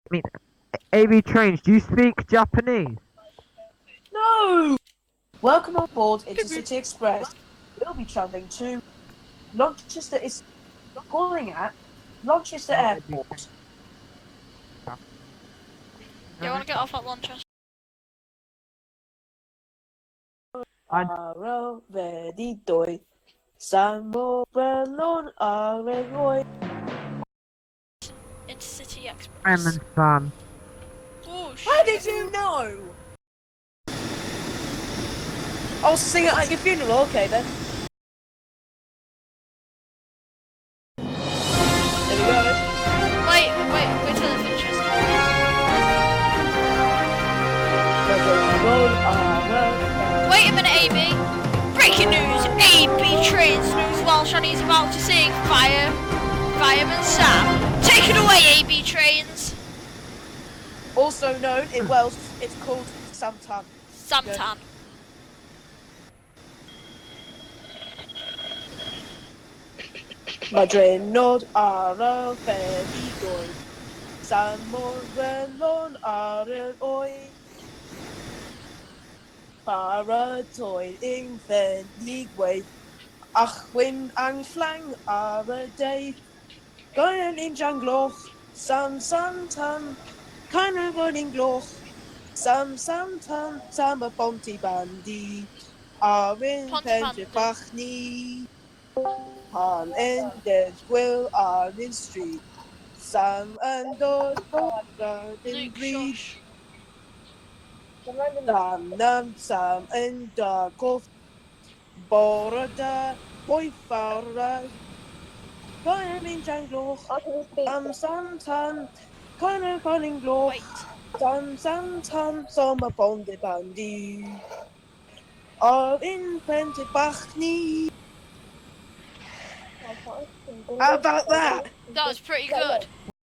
I mean, AB Trains, do you speak Japanese? No! Welcome on board Intercity Express. We'll be travelling to Manchester is calling at Manchester Airport. You want to get off at Manchester? Aro ready doi. Samo belon are Intercity Express. Fireman fan. Oh How shit. did you know? I'll sing it at your funeral, okay then. There we go. Wait till it finishes. Wait a minute, AB. Breaking news: AB Trains news. Welsh and he's about to sing Fireman Sam. Take it away, AB Trains. Also known in Welsh, it's called Samtan. Samtan. Mae drenod ar y fedigoedd, Sam mor welon ar yr oed. Paratoid yng Nghenigwydd, a chwyn anglang ar y deidd. Goeien in jangloch, Sam tan, kind of running gloch. Sam tan, Sam y bonti bandi, ar yn pentre Pontypandy. bach ni. Han ended Will Armin Street. Sam and dod ar yn Luke, bryd. shush. Sam yn dagoff. Bore da, hwy fawr. Goeien in jangloch, Sam tan, kind of running gloch. Wait. Sam tan, som y bonde bandi. Ar yn pentre bach ni. How about that? That was pretty good.